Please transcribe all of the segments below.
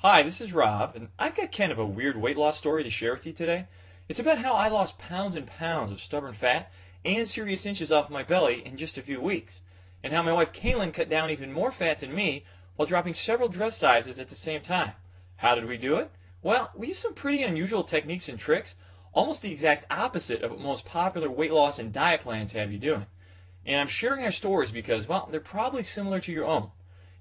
Hi, this is Rob, and I've got kind of a weird weight loss story to share with you today. It's about how I lost pounds and pounds of stubborn fat and serious inches off my belly in just a few weeks, and how my wife Kaylin cut down even more fat than me while dropping several dress sizes at the same time. How did we do it? Well, we used some pretty unusual techniques and tricks, almost the exact opposite of what most popular weight loss and diet plans have you doing. And I'm sharing our stories because, well, they're probably similar to your own.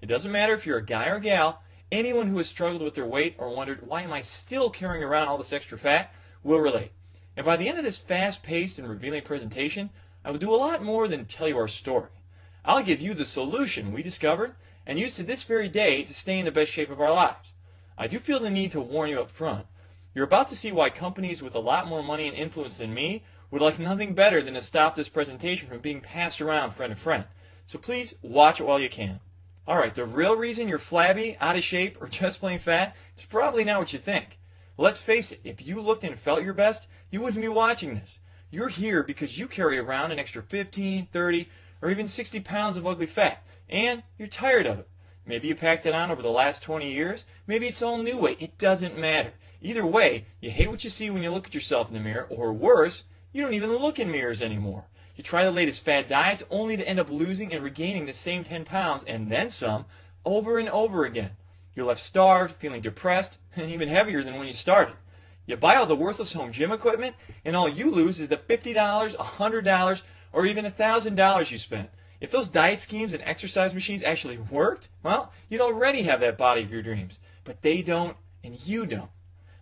It doesn't matter if you're a guy or a gal. Anyone who has struggled with their weight or wondered, why am I still carrying around all this extra fat, will relate. And by the end of this fast-paced and revealing presentation, I will do a lot more than tell you our story. I'll give you the solution we discovered and use to this very day to stay in the best shape of our lives. I do feel the need to warn you up front. You're about to see why companies with a lot more money and influence than me would like nothing better than to stop this presentation from being passed around friend to friend. So please watch it while you can. Alright, the real reason you're flabby, out of shape, or just plain fat is probably not what you think. Let's face it, if you looked and felt your best, you wouldn't be watching this. You're here because you carry around an extra 15, 30, or even 60 pounds of ugly fat, and you're tired of it. Maybe you packed it on over the last 20 years, maybe it's all new weight, it doesn't matter. Either way, you hate what you see when you look at yourself in the mirror, or worse, you don't even look in mirrors anymore. You try the latest fad diets only to end up losing and regaining the same 10 pounds and then some over and over again. You're left starved, feeling depressed, and even heavier than when you started. You buy all the worthless home gym equipment, and all you lose is the $50, $100, or even $1,000 you spent. If those diet schemes and exercise machines actually worked, well, you'd already have that body of your dreams. But they don't, and you don't.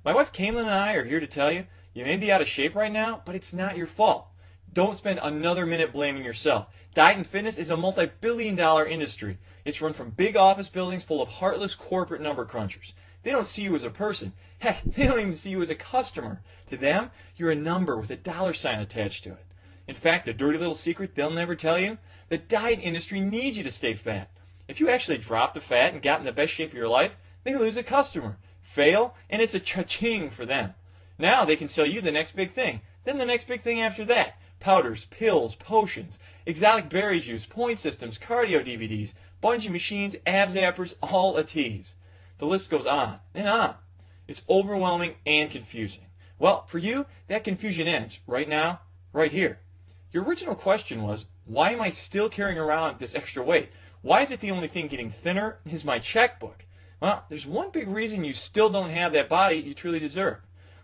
My wife Kaylin and I are here to tell you, you may be out of shape right now, but it's not your fault. Don't spend another minute blaming yourself. Diet and fitness is a multi-billion-dollar industry. It's run from big office buildings full of heartless corporate number crunchers. They don't see you as a person. Heck, they don't even see you as a customer. To them, you're a number with a dollar sign attached to it. In fact, the dirty little secret they'll never tell you, the diet industry needs you to stay fat. If you actually drop the fat and got in the best shape of your life, they lose a customer, fail, and it's a cha-ching for them. Now they can sell you the next big thing, then the next big thing after that. Powders, pills, potions, exotic berry juice, point systems, cardio DVDs, bungee machines, abs appers, all a tease. The list goes on and on. It's overwhelming and confusing. Well, for you, that confusion ends right now, right here. Your original question was, why am I still carrying around this extra weight? Why is it the only thing getting thinner is my checkbook? Well, there's one big reason you still don't have that body you truly deserve.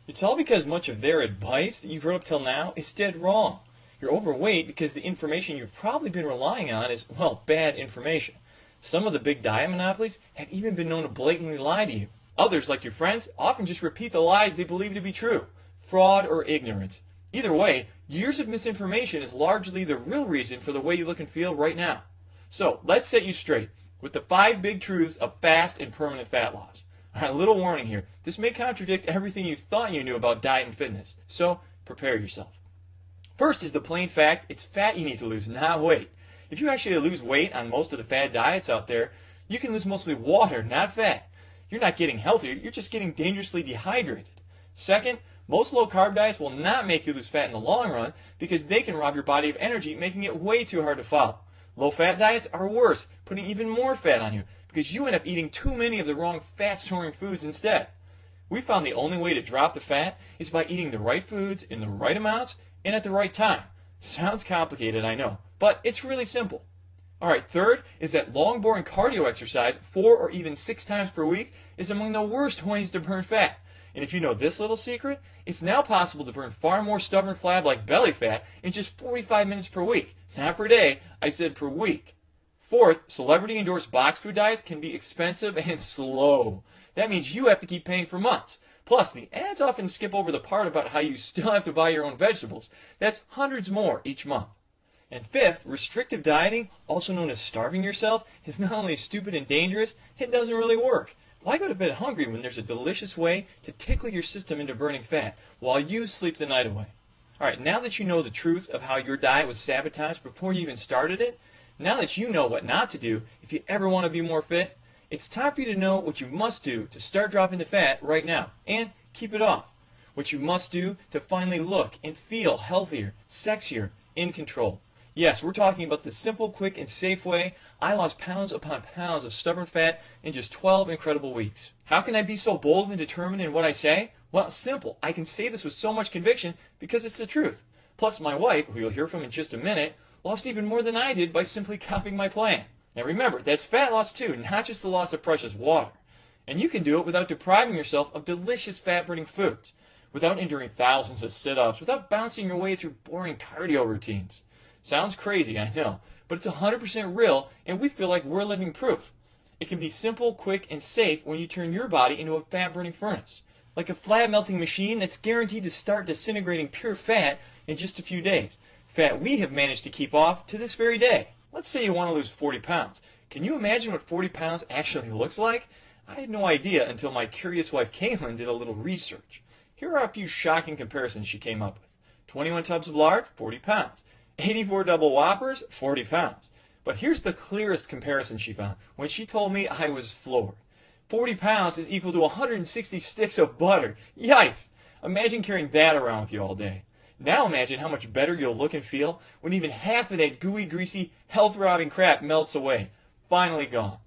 It's all because much of their advice that you've heard up till now is dead wrong. You're overweight because the information you've probably been relying on is, well, bad information. Some of the big diet monopolies have even been known to blatantly lie to you. Others, like your friends, often just repeat the lies they believe to be true. Fraud or ignorance. Either way, years of misinformation is largely the real reason for the way you look and feel right now. So, let's set you straight with the 5 big truths of fast and permanent fat loss. Alright, a little warning here. This may contradict everything you thought you knew about diet and fitness, so prepare yourself. First is the plain fact, it's fat you need to lose, not weight. If you actually lose weight on most of the fad diets out there, you can lose mostly water, not fat. You're not getting healthier, you're just getting dangerously dehydrated. Second, most low-carb diets will not make you lose fat in the long run because they can rob your body of energy, making it way too hard to follow. Low-fat diets are worse, putting even more fat on you because you end up eating too many of the wrong fat-storing foods instead. We found the only way to drop the fat is by eating the right foods in the right amounts and at the right time. Sounds complicated, I know, but it's really simple. Alright, third is that long, boring cardio exercise 4 or even 6 times per week is among the worst ways to burn fat. And if you know this little secret, it's now possible to burn far more stubborn flab like belly fat in just 45 minutes per week. Not per day, I said per week. Fourth, celebrity-endorsed box food diets can be expensive and slow. That means you have to keep paying for months. Plus, the ads often skip over the part about how you still have to buy your own vegetables. That's hundreds more each month. And fifth, restrictive dieting, also known as starving yourself, is not only stupid and dangerous, it doesn't really work. Why go to bed hungry when there's a delicious way to tickle your system into burning fat while you sleep the night away? Alright, now that you know the truth of how your diet was sabotaged before you even started it, now that you know what not to do if you ever want to be more fit, it's time for you to know what you must do to start dropping the fat right now and keep it off. What you must do to finally look and feel healthier, sexier, in control. Yes, we're talking about the simple, quick, and safe way I lost pounds upon pounds of stubborn fat in just 12 incredible weeks. How can I be so bold and determined in what I say? Well, simple. I can say this with so much conviction because it's the truth. Plus, my wife, who you'll hear from in just a minute, lost even more than I did by simply copying my plan. Now remember, that's fat loss too, not just the loss of precious water. And you can do it without depriving yourself of delicious fat-burning foods, without enduring thousands of sit-ups, without bouncing your way through boring cardio routines. Sounds crazy, I know, but it's 100% real, and we feel like we're living proof. It can be simple, quick, and safe when you turn your body into a fat-burning furnace, like a flat melting machine that's guaranteed to start disintegrating pure fat in just a few days. Fat we have managed to keep off to this very day. Let's say you want to lose 40 pounds. Can you imagine what 40 pounds actually looks like? I had no idea until my curious wife Caitlin did a little research. Here are a few shocking comparisons she came up with. 21 tubs of lard, 40 pounds. 84 double whoppers, 40 pounds. But here's the clearest comparison she found when she told me I was floored. 40 pounds is equal to 160 sticks of butter. Yikes! Imagine carrying that around with you all day. Now imagine how much better you'll look and feel when even half of that gooey, greasy, health-robbing crap melts away. Finally gone.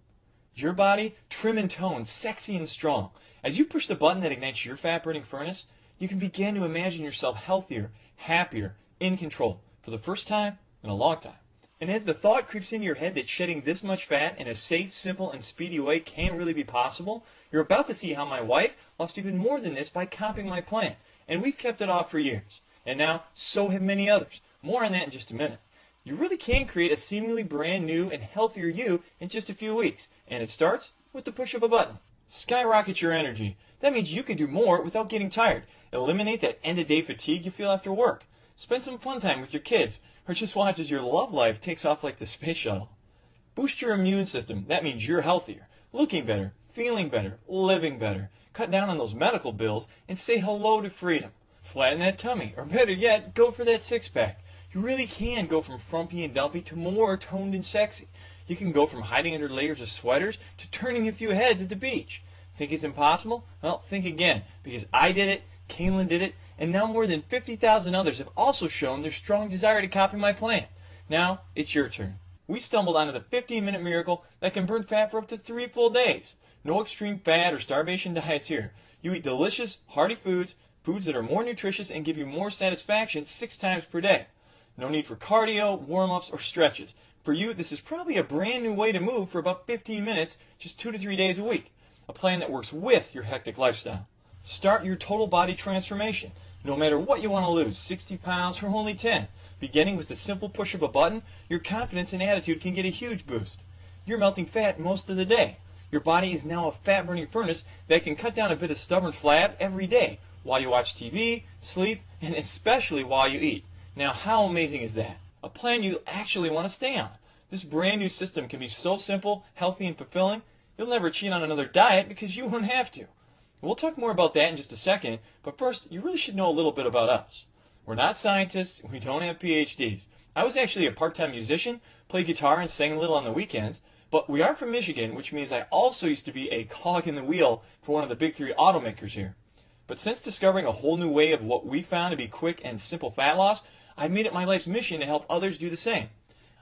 Your body, trim and toned, sexy and strong. As you push the button that ignites your fat-burning furnace, you can begin to imagine yourself healthier, happier, in control, for the first time in a long time. And as the thought creeps into your head that shedding this much fat in a safe, simple, and speedy way can't really be possible, you're about to see how my wife lost even more than this by copying my plan. And we've kept it off for years. And now, so have many others. More on that in just a minute. You really can create a seemingly brand new and healthier you in just a few weeks. And it starts with the push of a button. Skyrocket your energy. That means you can do more without getting tired. Eliminate that end-of-day fatigue you feel after work. Spend some fun time with your kids, or just watch as your love life takes off like the space shuttle. Boost your immune system. That means you're healthier, looking better, feeling better, living better. Cut down on those medical bills and say hello to freedom. Flatten that tummy, or better yet, go for that six-pack. You really can go from frumpy and dumpy to more toned and sexy. You can go from hiding under layers of sweaters to turning a few heads at the beach. Think it's impossible? Well, think again, because I did it, Caitlin did it, and now more than 50,000 others have also shown their strong desire to copy my plan. Now, it's your turn. We stumbled onto the 15-minute miracle that can burn fat for up to 3 full days. No extreme fat or starvation diets here. You eat delicious, hearty foods, foods that are more nutritious and give you more satisfaction 6 times per day. No need for cardio, warm-ups, or stretches. For you, this is probably a brand new way to move for about 15 minutes, just 2 to 3 days a week. A plan that works with your hectic lifestyle. Start your total body transformation. No matter what you want to lose, 60 pounds or only 10. Beginning with the simple push of a button, your confidence and attitude can get a huge boost. You're melting fat most of the day. Your body is now a fat-burning furnace that can cut down a bit of stubborn flab every day while you watch TV, sleep, and especially while you eat. Now, how amazing is that? A plan you actually want to stay on. This brand new system can be so simple, healthy, and fulfilling, you'll never cheat on another diet because you won't have to. We'll talk more about that in just a second, but first, you really should know a little bit about us. We're not scientists, we don't have PhDs. I was actually a part-time musician, played guitar and sang a little on the weekends, but we are from Michigan, which means I also used to be a cog in the wheel for one of the big 3 automakers here. But since discovering a whole new way of what we found to be quick and simple fat loss, I've made it my life's mission to help others do the same.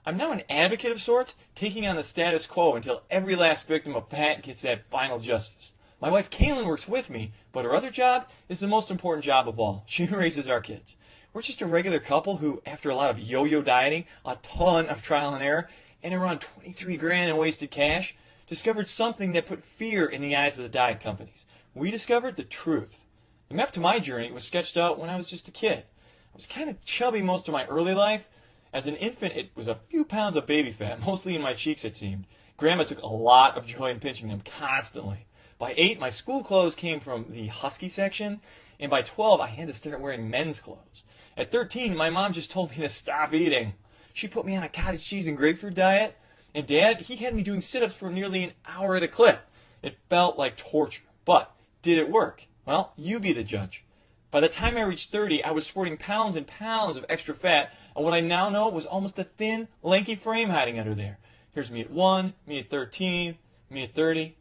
I'm now an advocate of sorts, taking on the status quo until every last victim of fat gets that final justice. My wife Caitlin works with me, but her other job is the most important job of all. She raises our kids. We're just a regular couple who, after a lot of yo-yo dieting, a ton of trial and error, and around 23 grand in wasted cash, discovered something that put fear in the eyes of the diet companies. We discovered the truth. The map to my journey was sketched out when I was just a kid. I was kind of chubby most of my early life. As an infant, it was a few pounds of baby fat, mostly in my cheeks it seemed. Grandma took a lot of joy in pinching them constantly. By 8, my school clothes came from the husky section, and by 12, I had to start wearing men's clothes. At 13, my mom just told me to stop eating. She put me on a cottage cheese and grapefruit diet, and Dad, he had me doing sit-ups for nearly an hour at a clip. It felt like torture, but did it work? Well, you be the judge. By the time I reached 30, I was sporting pounds and pounds of extra fat, and what I now know was almost a thin, lanky frame hiding under there. Here's me at 1, me at 13, me at 30.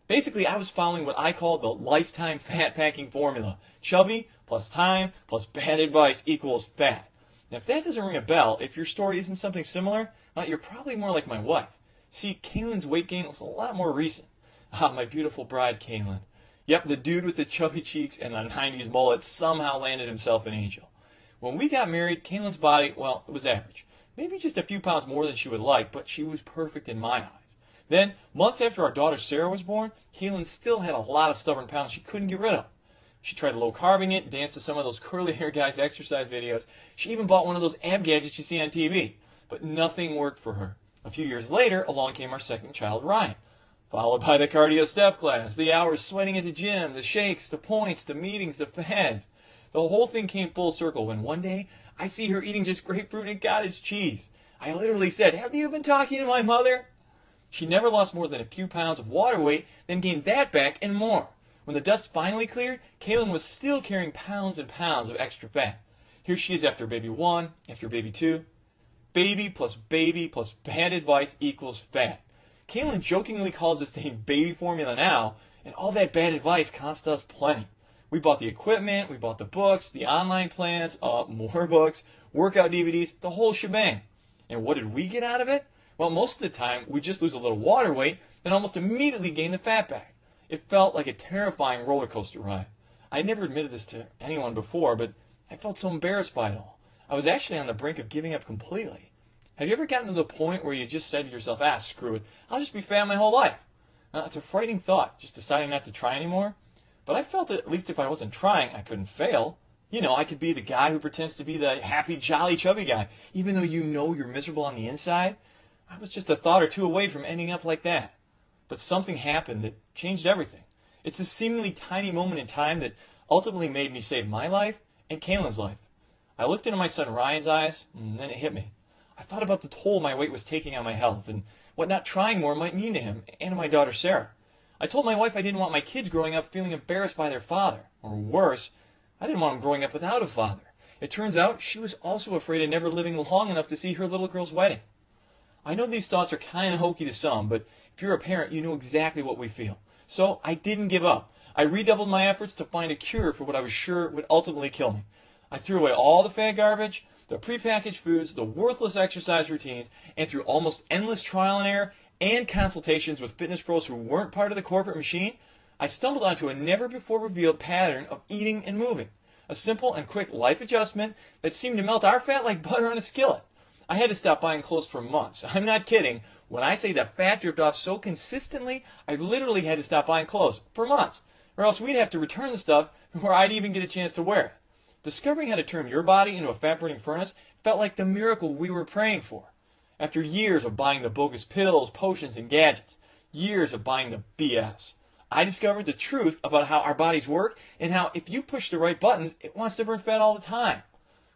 Basically, I was following what I call the lifetime fat packing formula. Chubby plus time plus bad advice equals fat. Now, if that doesn't ring a bell, if your story isn't something similar, you're probably more like my wife. See, Kaylin's weight gain was a lot more recent. Ah, my beautiful bride, Kaylin. Yep, the dude with the chubby cheeks and the 90s mullet somehow landed himself an angel. When we got married, Kaylin's body, well, it was average. Maybe just a few pounds more than she would like, but she was perfect in my eyes. Then, months after our daughter Sarah was born, Kaylin still had a lot of stubborn pounds she couldn't get rid of. She tried low-carbing it, danced to some of those curly hair guys' exercise videos. She even bought one of those ab gadgets you see on TV. But nothing worked for her. A few years later, along came our second child, Ryan. Followed by the cardio step class, the hours sweating at the gym, the shakes, the points, the meetings, the fads. The whole thing came full circle when one day I see her eating just grapefruit and cottage cheese. I literally said, "Have you been talking to my mother?" She never lost more than a few pounds of water weight, then gained that back and more. When the dust finally cleared, Kaylin was still carrying pounds and pounds of extra fat. Here she is after baby 1, after baby 2. Baby plus bad advice equals fat. Kaylin jokingly calls this thing baby formula now, and all that bad advice cost us plenty. We bought the equipment, we bought the books, the online plans, more books, workout DVDs, the whole shebang. And what did we get out of it? Well, most of the time, we just lose a little water weight, then almost immediately gain the fat back. It felt like a terrifying roller coaster ride. I never admitted this to anyone before, but I felt so embarrassed by it all. I was actually on the brink of giving up completely. Have you ever gotten to the point where you just said to yourself, screw it, I'll just be fat my whole life? It's a frightening thought, just deciding not to try anymore. But I felt that at least if I wasn't trying, I couldn't fail. I could be the guy who pretends to be the happy, jolly, chubby guy, even though you know you're miserable on the inside. I was just a thought or two away from ending up like that. But something happened that changed everything. It's a seemingly tiny moment in time that ultimately made me save my life and Kaylin's life. I looked into my son Ryan's eyes, and then it hit me. I thought about the toll my weight was taking on my health and what not trying more might mean to him and to my daughter Sarah. I told my wife I didn't want my kids growing up feeling embarrassed by their father. Or worse, I didn't want them growing up without a father. It turns out she was also afraid of never living long enough to see her little girl's wedding. I know these thoughts are kind of hokey to some, but if you're a parent, you know exactly what we feel. So I didn't give up. I redoubled my efforts to find a cure for what I was sure would ultimately kill me. I threw away all the fat garbage, the prepackaged foods, the worthless exercise routines, and through almost endless trial and error and consultations with fitness pros who weren't part of the corporate machine, I stumbled onto a never-before-revealed pattern of eating and moving. A simple and quick life adjustment that seemed to melt our fat like butter on a skillet. I had to stop buying clothes for months. I'm not kidding. When I say that fat dripped off so consistently, I literally had to stop buying clothes for months. Or else we'd have to return the stuff before I'd even get a chance to wear it. Discovering how to turn your body into a fat-burning furnace felt like the miracle we were praying for. After years of buying the bogus pills, potions, and gadgets, years of buying the BS, I discovered the truth about how our bodies work and how if you push the right buttons, it wants to burn fat all the time.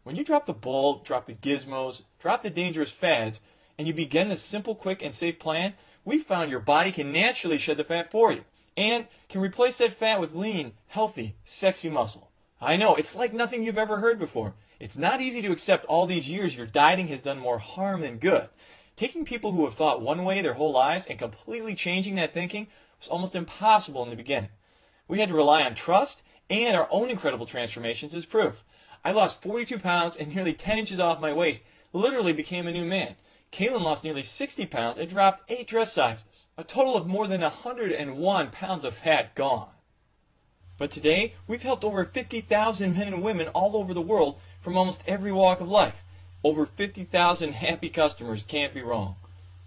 When you drop the ball, drop the gizmos, drop the dangerous fads, and you begin the simple, quick, and safe plan, we found your body can naturally shed the fat for you and can replace that fat with lean, healthy, sexy muscle. I know, it's like nothing you've ever heard before. It's not easy to accept all these years your dieting has done more harm than good. Taking people who have thought one way their whole lives and completely changing that thinking was almost impossible in the beginning. We had to rely on trust and our own incredible transformations as proof. I lost 42 pounds and nearly 10 inches off my waist, literally became a new man. Kaylin lost nearly 60 pounds and dropped 8 dress sizes. A total of more than 101 pounds of fat gone. But today, we've helped over 50,000 men and women all over the world from almost every walk of life. Over 50,000 happy customers can't be wrong.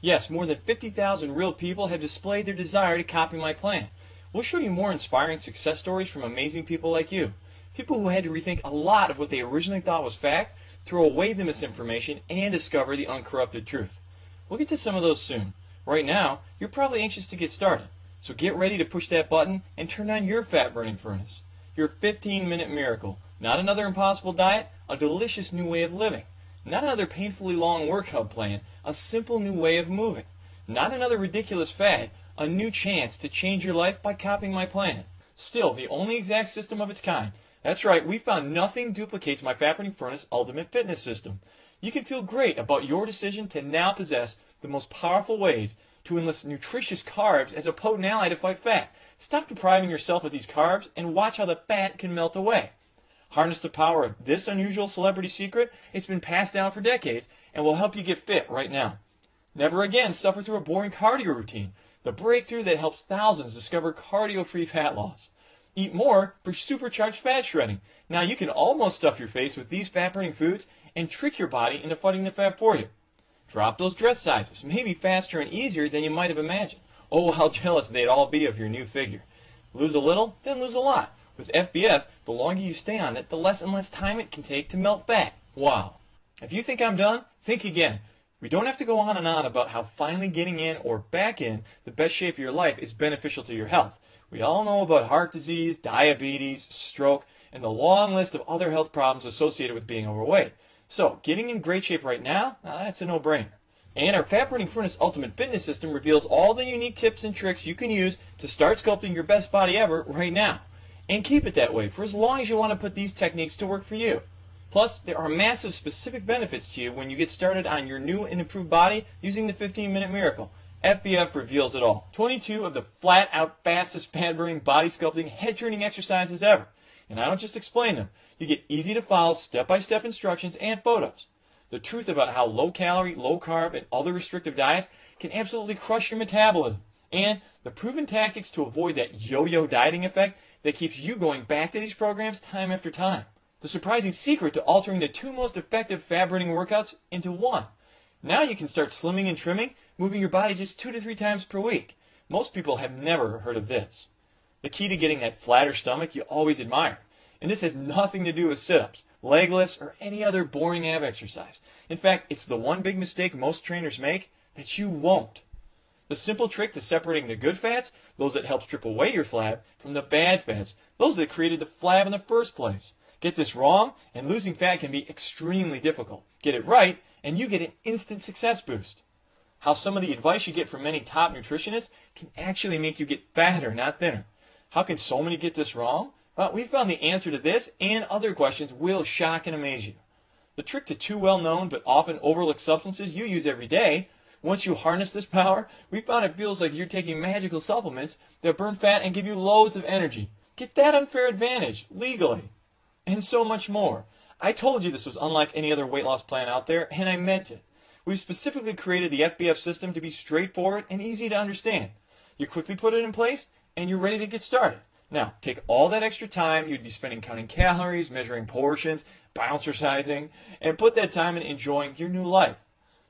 Yes, more than 50,000 real people have displayed their desire to copy my plan. We'll show you more inspiring success stories from amazing people like you. People who had to rethink a lot of what they originally thought was fact, throw away the misinformation, and discover the uncorrupted truth. We'll get to some of those soon. Right now, you're probably anxious to get started. So get ready to push that button and turn on your fat-burning furnace. Your 15-minute miracle. Not another impossible diet, a delicious new way of living. Not another painfully long workout plan, a simple new way of moving. Not another ridiculous fad, a new chance to change your life by copying my plan. Still, the only exact system of its kind. That's right, we found nothing duplicates my fat-burning furnace ultimate fitness system. You can feel great about your decision to now possess the most powerful ways to enlist nutritious carbs as a potent ally to fight fat. Stop depriving yourself of these carbs and watch how the fat can melt away. Harness the power of this unusual celebrity secret. It's been passed down for decades and will help you get fit right now. Never again suffer through a boring cardio routine. The breakthrough that helps thousands discover cardio-free fat loss. Eat more for supercharged fat shredding. Now you can almost stuff your face with these fat-burning foods and trick your body into fighting the fat for you. Drop those dress sizes, maybe faster and easier than you might have imagined. Oh, how jealous they'd all be of your new figure. Lose a little, then lose a lot. With FBF, the longer you stay on it, the less and less time it can take to melt fat. Wow. If you think I'm done, think again. We don't have to go on and on about how finally getting in or back in the best shape of your life is beneficial to your health. We all know about heart disease, diabetes, stroke, and the long list of other health problems associated with being overweight. So, getting in great shape right now, that's a no-brainer. And our Fat Burning Furnace Ultimate Fitness System reveals all the unique tips and tricks you can use to start sculpting your best body ever right now. And keep it that way for as long as you want to put these techniques to work for you. Plus, there are massive specific benefits to you when you get started on your new and improved body using the 15-minute miracle. FBF reveals it all. 22 of the flat-out fastest fat-burning body sculpting head-turning exercises ever. And I don't just explain them. You get easy-to-follow step-by-step instructions and photos. The truth about how low-calorie, low-carb, and other restrictive diets can absolutely crush your metabolism. And the proven tactics to avoid that yo-yo dieting effect that keeps you going back to these programs time after time. The surprising secret to altering the two most effective fat-burning workouts into one. Now you can start slimming and trimming, moving your body just 2 to 3 times per week. Most people have never heard of this. The key to getting that flatter stomach you always admire. And this has nothing to do with sit-ups, leg lifts, or any other boring ab exercise. In fact, it's the one big mistake most trainers make that you won't. The simple trick to separating the good fats, those that help strip away your flab, from the bad fats, those that created the flab in the first place. Get this wrong, and losing fat can be extremely difficult. Get it right, and you get an instant success boost. How some of the advice you get from many top nutritionists can actually make you get fatter, not thinner. How can so many get this wrong? Well, we found the answer to this and other questions will shock and amaze you. The trick to two well-known but often overlooked substances you use every day. Once you harness this power, we found it feels like you're taking magical supplements that burn fat and give you loads of energy. Get that unfair advantage, legally. And so much more. I told you this was unlike any other weight loss plan out there, and I meant it. We've specifically created the FBF system to be straightforward and easy to understand. You quickly put it in place, and you're ready to get started. Now, take all that extra time you'd be spending counting calories, measuring portions, bouncercising, and put that time in enjoying your new life.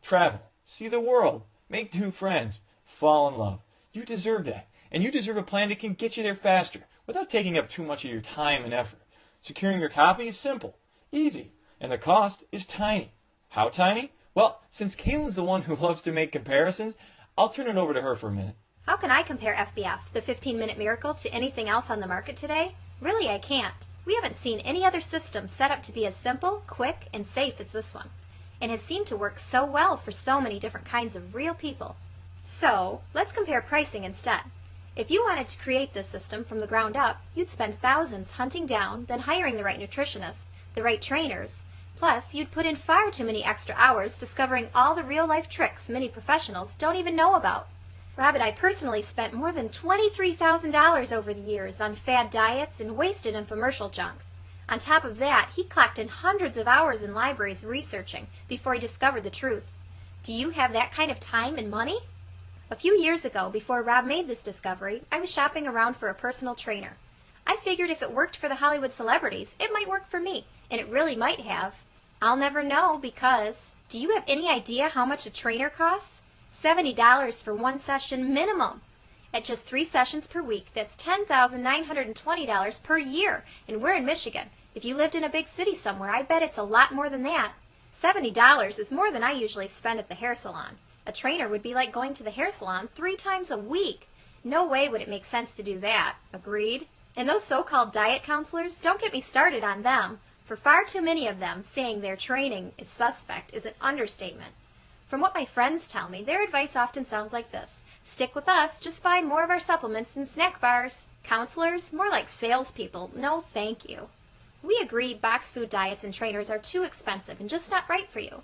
Travel. See the world, make new friends, fall in love. You deserve that, and you deserve a plan that can get you there faster without taking up too much of your time and effort. Securing your copy is simple, easy, and the cost is tiny. How tiny? Well, since Kaylin's the one who loves to make comparisons, I'll turn it over to her for a minute. How can I compare FBF, the 15-minute miracle, to anything else on the market today? Really, I can't. We haven't seen any other system set up to be as simple, quick, and safe as this one, and has seemed to work so well for so many different kinds of real people. So, let's compare pricing instead. If you wanted to create this system from the ground up, you'd spend thousands hunting down, then hiring the right nutritionists, the right trainers. Plus, you'd put in far too many extra hours discovering all the real-life tricks many professionals don't even know about. Rob and I personally spent more than $23,000 over the years on fad diets and wasted infomercial junk. On top of that, he clocked in hundreds of hours in libraries researching before he discovered the truth. Do you have that kind of time and money? A few years ago, before Rob made this discovery, I was shopping around for a personal trainer. I figured if it worked for the Hollywood celebrities, it might work for me, and it really might have. I'll never know because... Do you have any idea how much a trainer costs? $70 for one session minimum. At just 3 sessions per week, that's $10,920 per year, and we're in Michigan. If you lived in a big city somewhere, I bet it's a lot more than that. $70 is more than I usually spend at the hair salon. A trainer would be like going to the hair salon 3 times a week. No way would it make sense to do that. Agreed? And those so-called diet counselors, don't get me started on them. For far too many of them, saying their training is suspect is an understatement. From what my friends tell me, their advice often sounds like this. Stick with us, just buy more of our supplements and snack bars. Counselors? More like salespeople. No, thank you. We agree box food diets and trainers are too expensive and just not right for you.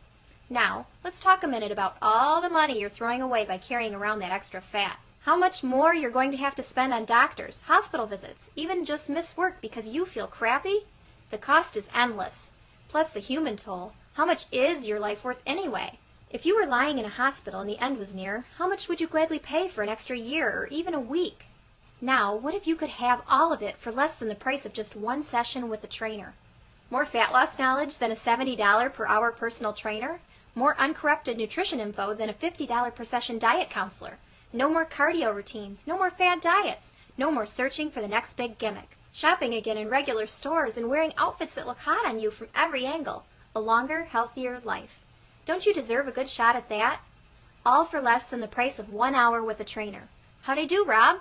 Now, let's talk a minute about all the money you're throwing away by carrying around that extra fat. How much more you're going to have to spend on doctors, hospital visits, even just miss work because you feel crappy? The cost is endless. Plus the human toll. How much is your life worth anyway? If you were lying in a hospital and the end was near, how much would you gladly pay for an extra year or even a week? Now, what if you could have all of it for less than the price of just one session with a trainer? More fat loss knowledge than a $70 per hour personal trainer? More uncorrupted nutrition info than a $50 per session diet counselor? No more cardio routines, no more fad diets, no more searching for the next big gimmick. Shopping again in regular stores and wearing outfits that look hot on you from every angle. A longer, healthier life. Don't you deserve a good shot at that? All for less than the price of 1 hour with a trainer. How'd I do, Rob?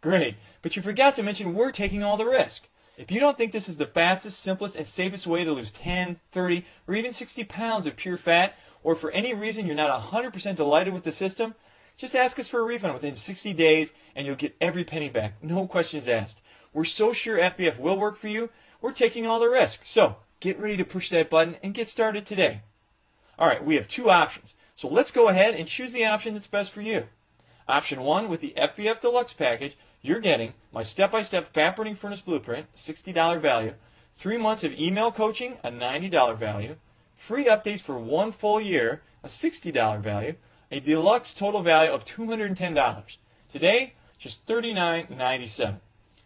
Great, but you forgot to mention we're taking all the risk. If you don't think this is the fastest, simplest, and safest way to lose 10, 30, or even 60 pounds of pure fat, or for any reason you're not 100% delighted with the system, just ask us for a refund within 60 days and you'll get every penny back. No questions asked. We're so sure FBF will work for you, we're taking all the risk. So, get ready to push that button and get started today. Alright, we have two options. So let's go ahead and choose the option that's best for you. Option 1, with the FBF Deluxe package, you're getting my step-by-step fat burning furnace blueprint, $60 value, 3 months of email coaching, a $90 value, free updates for 1 full year, a $60 value, a deluxe total value of $210. Today, just $39.97.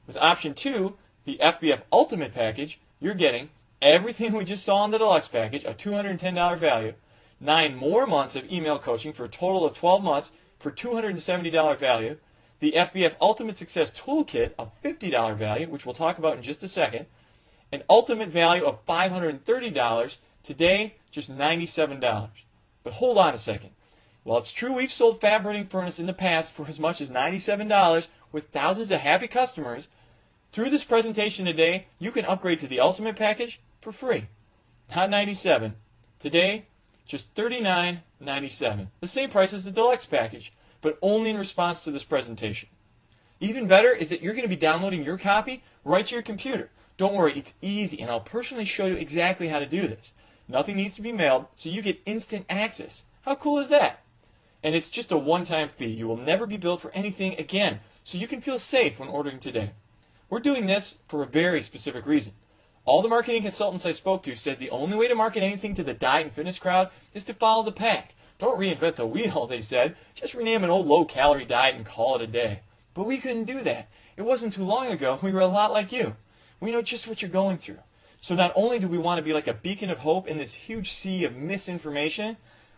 With option 2, the FBF Ultimate package, you're getting everything we just saw in the Deluxe package, a $210 value, 9 more months of email coaching for a total of 12 months for $270 value, the FBF Ultimate Success Toolkit, a $50 value, which we'll talk about in just a second, an ultimate value of $530, today just $97. But hold on a second. While it's true we've sold fat burning furnace in the past for as much as $97 with thousands of happy customers, through this presentation today, you can upgrade to the Ultimate package for free. Not $97. Today, just $39.97. The same price as the Deluxe package, but only in response to this presentation. Even better is that you're going to be downloading your copy right to your computer. Don't worry, it's easy, and I'll personally show you exactly how to do this. Nothing needs to be mailed, so you get instant access. How cool is that? And it's just a one-time fee. You will never be billed for anything again, so you can feel safe when ordering today. We're doing this for a very specific reason. All the marketing consultants I spoke to said the only way to market anything to the diet and fitness crowd is to follow the pack. Don't reinvent the wheel, they said. Just rename an old low-calorie diet and call it a day. But we couldn't do that. It wasn't too long ago. We were a lot like you. We know just what you're going through. So not only do we want to be like a beacon of hope in this huge sea of misinformation,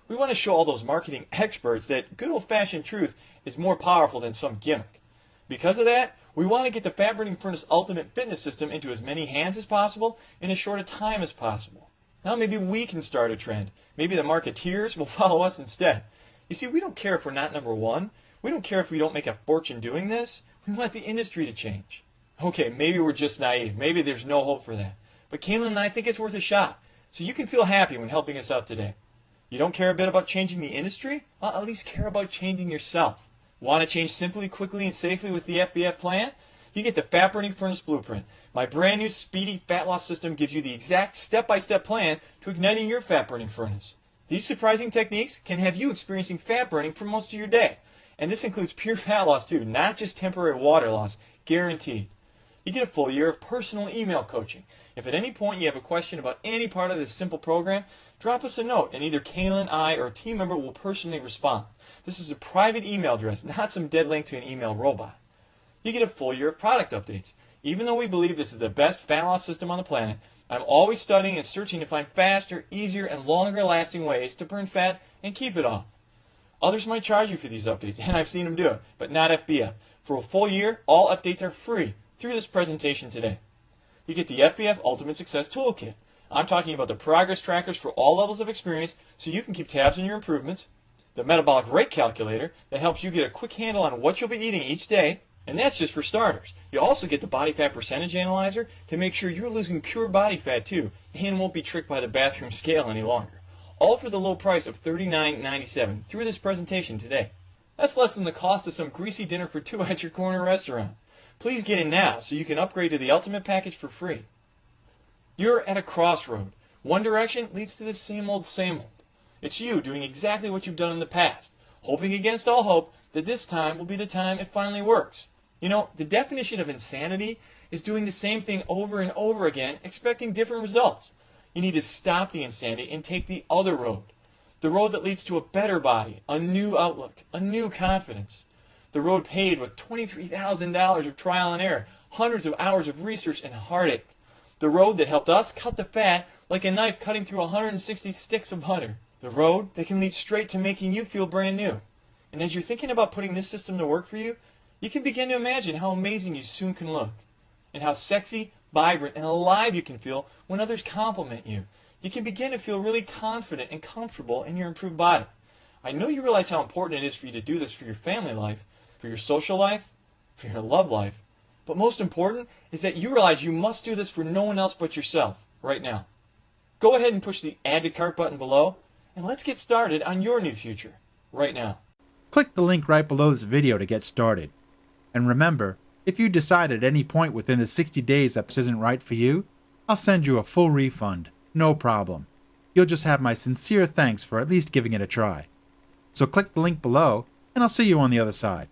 we want to show all those marketing experts that good old-fashioned truth is more powerful than some gimmick. Because of that, we want to get the Fat Burning Furnace Ultimate Fitness System into as many hands as possible in as short a time as possible. Now maybe we can start a trend. Maybe the marketeers will follow us instead. You see, we don't care if we're not number one. We don't care if we don't make a fortune doing this. We want the industry to change. Okay, maybe we're just naive. Maybe there's no hope for that. But Kaylin and I think it's worth a shot. So you can feel happy when helping us out today. You don't care a bit about changing the industry? Well, at least care about changing yourself. Want to change simply, quickly, and safely with the FBF plan? You get the Fat Burning Furnace Blueprint. My brand new speedy fat loss system gives you the exact step-by-step plan to igniting your fat burning furnace. These surprising techniques can have you experiencing fat burning for most of your day. And this includes pure fat loss too, not just temporary water loss, guaranteed. You get a full year of personal email coaching. If at any point you have a question about any part of this simple program, drop us a note and either Kaylin, I, or a team member will personally respond. This is a private email address, not some dead link to an email robot. You get a full year of product updates. Even though we believe this is the best fat loss system on the planet, I'm always studying and searching to find faster, easier, and longer lasting ways to burn fat and keep it off. Others might charge you for these updates, and I've seen them do it, but not FBF. For a full year, all updates are free through this presentation today. You get the FBF Ultimate Success Toolkit. I'm talking about the progress trackers for all levels of experience so you can keep tabs on your improvements, the metabolic rate calculator that helps you get a quick handle on what you'll be eating each day, and that's just for starters. You also get the body fat percentage analyzer to make sure you're losing pure body fat too and won't be tricked by the bathroom scale any longer. All for the low price of $39.97 through this presentation today. That's less than the cost of some greasy dinner for two at your corner restaurant. Please get in now so you can upgrade to the Ultimate package for free. You're at a crossroad. One direction leads to the same old, same old. It's you doing exactly what you've done in the past, hoping against all hope that this time will be the time it finally works. You know, the definition of insanity is doing the same thing over and over again, expecting different results. You need to stop the insanity and take the other road. The road that leads to a better body, a new outlook, a new confidence. The road paved with $23,000 of trial and error, hundreds of hours of research and heartache. The road that helped us cut the fat like a knife cutting through 160 sticks of butter. The road that can lead straight to making you feel brand new. And as you're thinking about putting this system to work for you, you can begin to imagine how amazing you soon can look, and how sexy, vibrant, and alive you can feel when others compliment you. You can begin to feel really confident and comfortable in your improved body. I know you realize how important it is for you to do this for your family life, for your social life, for your love life. But most important is that you realize you must do this for no one else but yourself, right now. Go ahead and push the Add to Cart button below, and let's get started on your new future, right now. Click the link right below this video to get started. And remember, if you decide at any point within the 60 days that this isn't right for you, I'll send you a full refund, no problem. You'll just have my sincere thanks for at least giving it a try. So click the link below, and I'll see you on the other side.